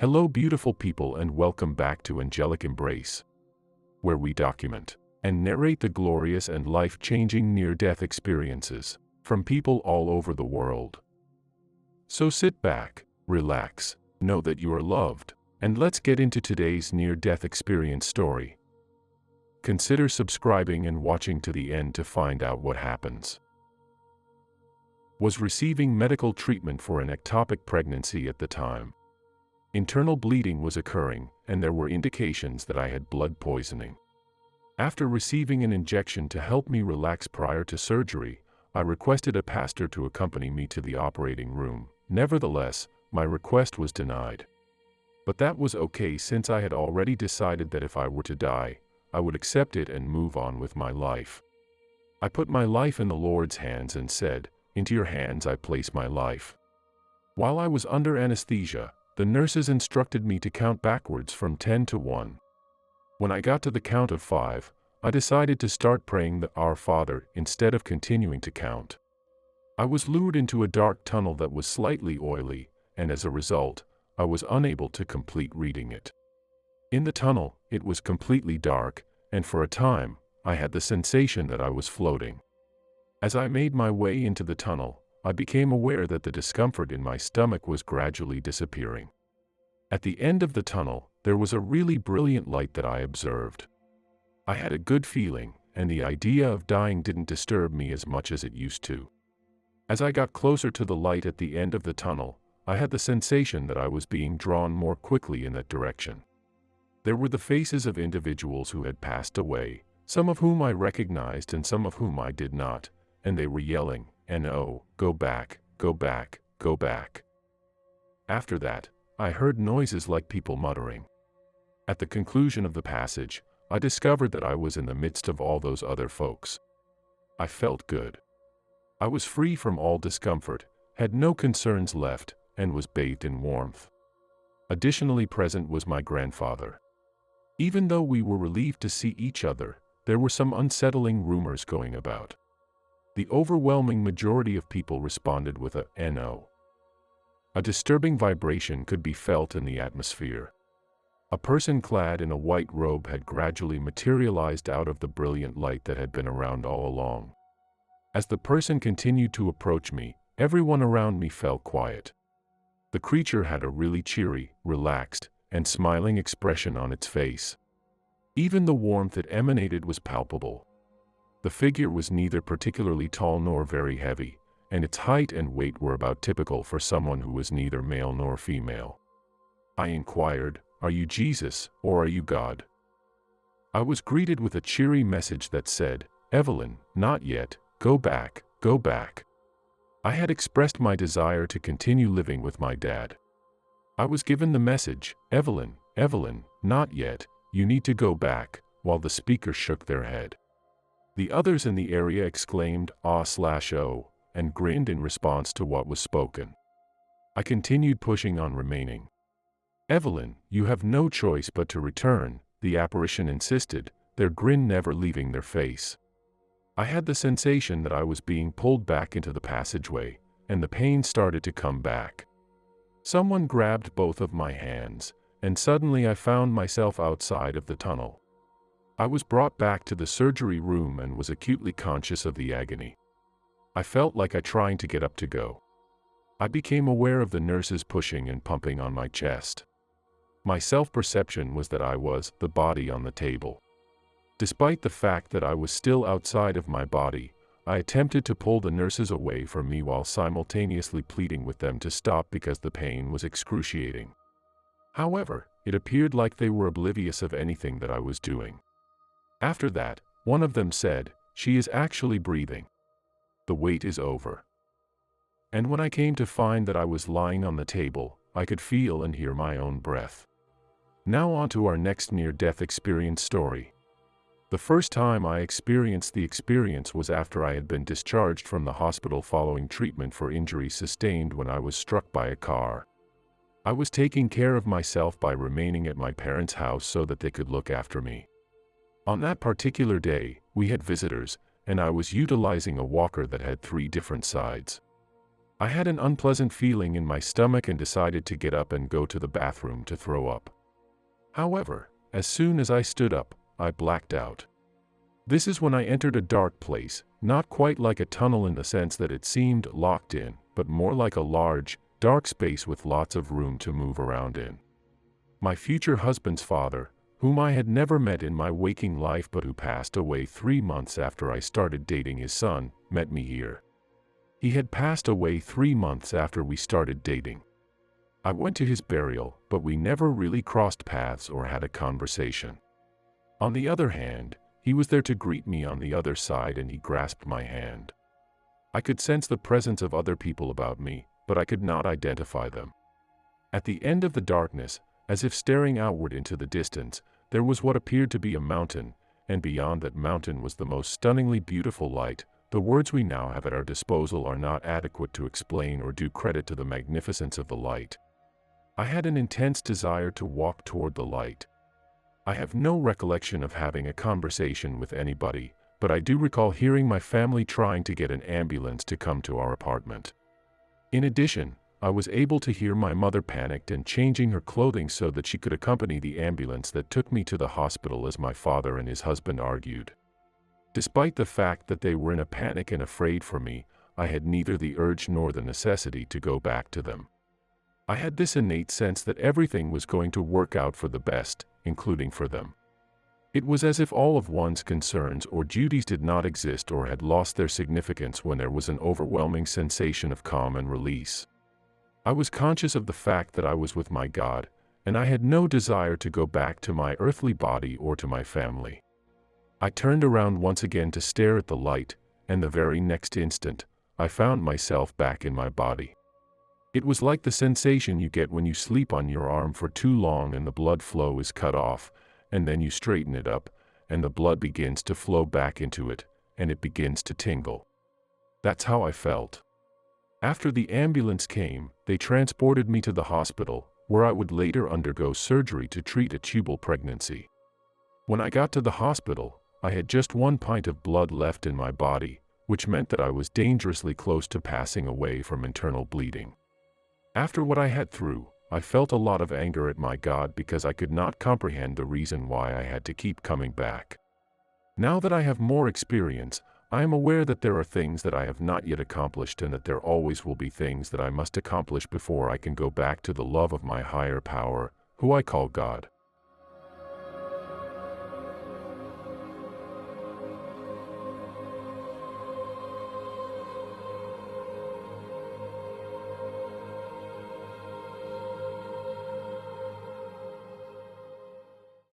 Hello beautiful people and welcome back to Angelic Embrace, where we document and narrate the glorious and life-changing near-death experiences from people all over the world. So sit back, relax, know that you are loved, and let's get into today's near-death experience story. Consider subscribing and watching to the end to find out what happens. Was receiving medical treatment for an ectopic pregnancy at the time. Internal bleeding was occurring, and there were indications that I had blood poisoning. After receiving an injection to help me relax prior to surgery, I requested a pastor to accompany me to the operating room. Nevertheless, my request was denied. But that was okay since I had already decided that if I were to die, I would accept it and move on with my life. I put my life in the Lord's hands and said, "Into your hands I place my life." While I was under anesthesia, the nurses instructed me to count backwards from 10 to 1. When I got to the count of 5, I decided to start praying the Our Father instead of continuing to count. I was lured into a dark tunnel that was slightly oily, and as a result, I was unable to complete reading it. In the tunnel, it was completely dark, and for a time, I had the sensation that I was floating. As I made my way into the tunnel, I became aware that the discomfort in my stomach was gradually disappearing. At the end of the tunnel, there was a really brilliant light that I observed. I had a good feeling, and the idea of dying didn't disturb me as much as it used to. As I got closer to the light at the end of the tunnel, I had the sensation that I was being drawn more quickly in that direction. There were the faces of individuals who had passed away, some of whom I recognized and some of whom I did not, and they were yelling, "No, go back, go back, go back." After that, I heard noises like people muttering. At the conclusion of the passage, I discovered that I was in the midst of all those other folks. I felt good. I was free from all discomfort, had no concerns left, and was bathed in warmth. Additionally present was my grandfather. Even though we were relieved to see each other, there were some unsettling rumors going about. The overwhelming majority of people responded with a "no." A disturbing vibration could be felt in the atmosphere. A person clad in a white robe had gradually materialized out of the brilliant light that had been around all along. As the person continued to approach me, everyone around me fell quiet. The creature had a really cheery, relaxed, and smiling expression on its face. Even the warmth it emanated was palpable. The figure was neither particularly tall nor very heavy, and its height and weight were about typical for someone who was neither male nor female. I inquired, "Are you Jesus, or are you God?" I was greeted with a cheery message that said, "Evelyn, not yet, go back, go back." I had expressed my desire to continue living with my dad. I was given the message, "Evelyn, Evelyn, not yet, you need to go back," while the speaker shook their head. The others in the area exclaimed, "Ah/oh," and grinned in response to what was spoken. I continued pushing on remaining. "Evelyn, you have no choice but to return," the apparition insisted, their grin never leaving their face. I had the sensation that I was being pulled back into the passageway, and the pain started to come back. Someone grabbed both of my hands, and suddenly I found myself outside of the tunnel. I was brought back to the surgery room and was acutely conscious of the agony. I felt like I trying to get up to go. I became aware of the nurses pushing and pumping on my chest. My self-perception was that I was the body on the table. Despite the fact that I was still outside of my body, I attempted to pull the nurses away from me while simultaneously pleading with them to stop because the pain was excruciating. However, it appeared like they were oblivious of anything that I was doing. After that, one of them said, "She is actually breathing. The wait is over." And when I came to find that I was lying on the table, I could feel and hear my own breath. Now on to our next near-death experience story. The first time I experienced the experience was after I had been discharged from the hospital following treatment for injuries sustained when I was struck by a car. I was taking care of myself by remaining at my parents' house so that they could look after me. On that particular day, we had visitors, and I was utilizing a walker that had 3 different sides. I had an unpleasant feeling in my stomach and decided to get up and go to the bathroom to throw up. However, as soon as I stood up, I blacked out. This is when I entered a dark place, not quite like a tunnel in the sense that it seemed locked in, but more like a large, dark space with lots of room to move around in. My future husband's father, whom I had never met in my waking life but who passed away 3 months after I started dating his son, met me here. He had passed away 3 months after we started dating. I went to his burial, but we never really crossed paths or had a conversation. On the other hand, he was there to greet me on the other side and he grasped my hand. I could sense the presence of other people about me, but I could not identify them. At the end of the darkness, as if staring outward into the distance, there was what appeared to be a mountain, and beyond that mountain was the most stunningly beautiful light. The words we now have at our disposal are not adequate to explain or do credit to the magnificence of the light. I had an intense desire to walk toward the light. I have no recollection of having a conversation with anybody, but I do recall hearing my family trying to get an ambulance to come to our apartment. In addition, I was able to hear my mother panicked and changing her clothing so that she could accompany the ambulance that took me to the hospital as my father and his husband argued. Despite the fact that they were in a panic and afraid for me, I had neither the urge nor the necessity to go back to them. I had this innate sense that everything was going to work out for the best, including for them. It was as if all of one's concerns or duties did not exist or had lost their significance when there was an overwhelming sensation of calm and release. I was conscious of the fact that I was with my God, and I had no desire to go back to my earthly body or to my family. I turned around once again to stare at the light, and the very next instant, I found myself back in my body. It was like the sensation you get when you sleep on your arm for too long and the blood flow is cut off, and then you straighten it up, and the blood begins to flow back into it, and it begins to tingle. That's how I felt. After the ambulance came, they transported me to the hospital, where I would later undergo surgery to treat a tubal pregnancy. When I got to the hospital, I had just 1 pint of blood left in my body, which meant that I was dangerously close to passing away from internal bleeding. After what I had through, I felt a lot of anger at my God because I could not comprehend the reason why I had to keep coming back. Now that I have more experience, I am aware that there are things that I have not yet accomplished and that there always will be things that I must accomplish before I can go back to the love of my higher power, who I call God.